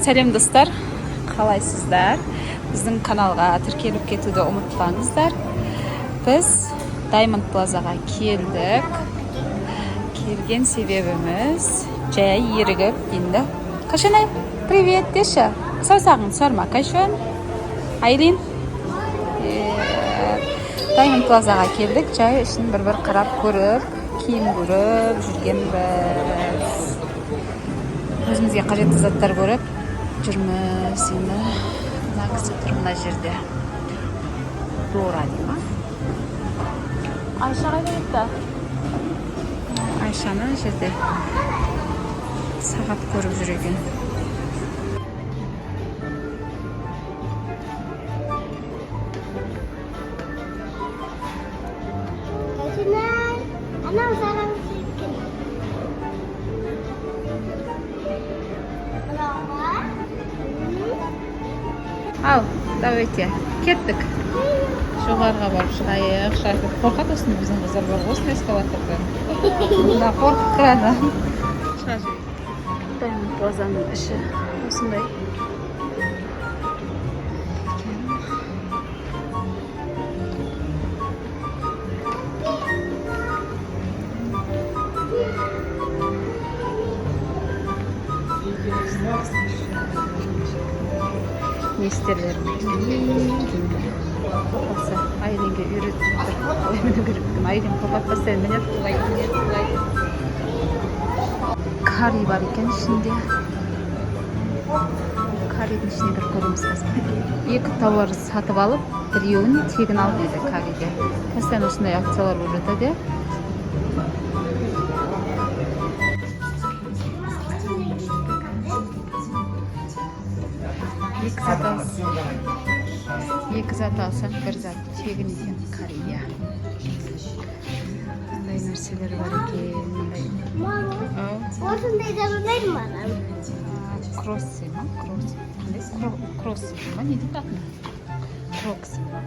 Сәлем достар, қалайсыздар? Біздің каналға тіркеліп кетуді ұмытпаңыздар. Біз Diamond Plazaға келдік. Келген себебіміз жай ерігіп енді. Қашанай, привет деші. Саусағын сорма, қашан? Айлин? Diamond Plazaға келдік. Жай үшін бір қарап көріп, киім көріп жүргенбіз. Өзімізге қажетті заттар көріп жүрміз. Енді мына кісі тұр мына жерде. Дора дей ма? Айша қайда кетті? Айшаны жерде сағат көріп жүр екен. Анау саған сөйткен. Ал, давайте, кеттік. Жоғарға барып шығайық. Шарфет қорқады осыны біздің қыздар бар осыны эскалатордан. Мұнда қорқып тұрады. Diamond Plazaның іші осындай. Не істерлерін осы Айленге үйретіп тұр. Оймені көріп Айлен қоқат бастайын міне тұлай. Карри бар екен ішінде. Карридің ішіне кіріп көреміз қазір. Екі тауар сатып алып, біреуін тегін ал дейді Карриде. Постоянно осындай акциялар болып жатады. Екі зат алсаң, бір зат тегін екен Каррия. Қандай нәрселер бар екен. Осындай забылмайды маған. Кроссы ма? Кроссы ма? Не дейді атына? Кроксы ма?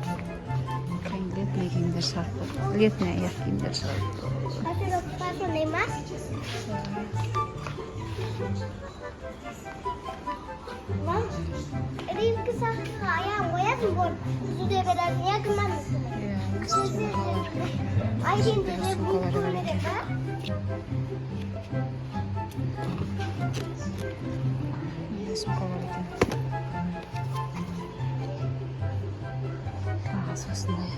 Летний киімдер шарфы. Летний аяқ киімдер шарфы. Сондай ма? Римкі саққа аяғын қоясың бұл. Жүзуде бедасын якынмамысың. Айденді не бұл көрмеді ба? Мені сумка бар екен. Бағасы осындай.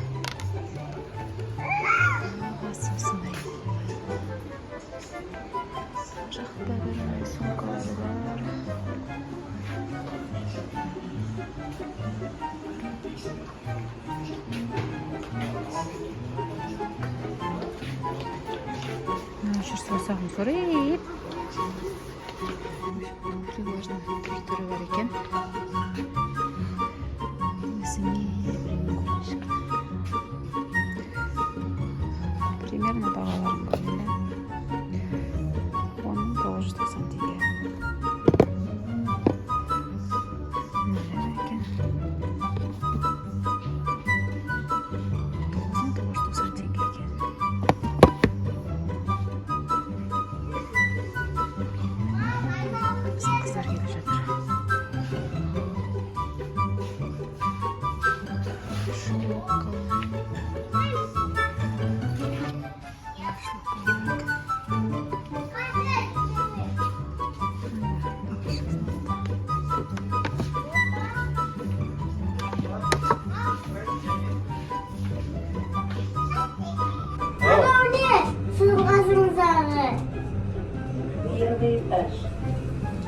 Жақта бір сумкалары бар. Жүрсе саусағын сорайып. Приважный түрі бар екен. Примерно бағаларын көрмелі. 10.990 теңге. Нелер екен? 9.990 теңге екен. Bizim қыздар келіп жатыр.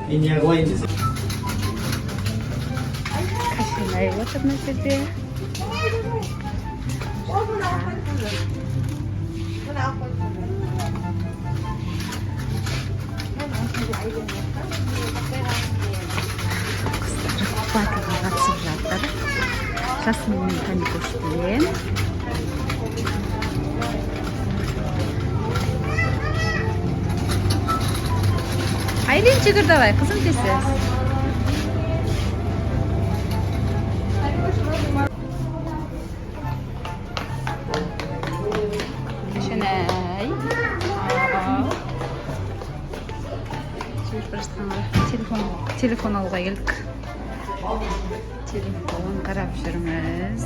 И не оглоитесь. Кашинай отыр мына жерде. Батылға қатысып жатыр. Жасмин Каникошпен. Айлин, жүгір давай, қызым тесіз. Кішінай. Жүріп бір Telefon alуга келдик. Telefon карап жүрмүз.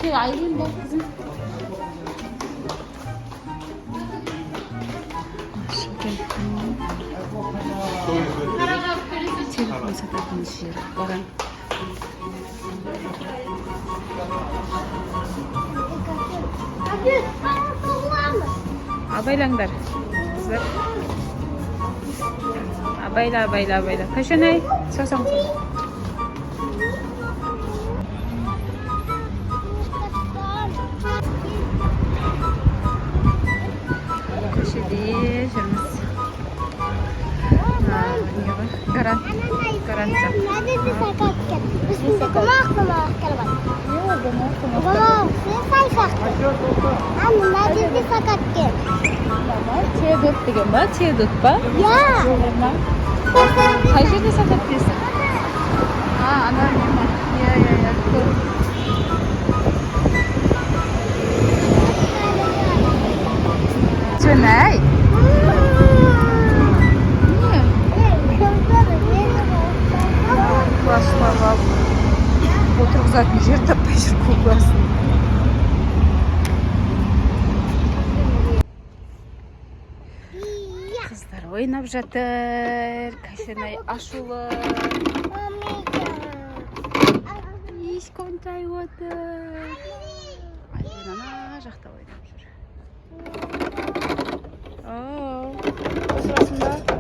Тек айрын да кызым. Telefon satатын жер бар. Abi, ayakkabı var mı? Abайлаңдар. Кыздар. Абайла. Кашанай, сосоң. Көшеде жүрміз. Гарант. Nerede sakatken? Üstünde komak kelebek. Komak, sen sakatken. Anne, nerede sakatken? Теодот деген ба? Теодот па? Ya. Қай жерде сатат дейсің? Ана нема. Иә. Жөнай. Класслап алып. Отырғызатын жер таппай жүр классын. Қыздар ойнап жатыр. Кашанай ашулы. Ешкім тайып отыр. Айбен ана жақта ойнап жүр. Қосыласың ба?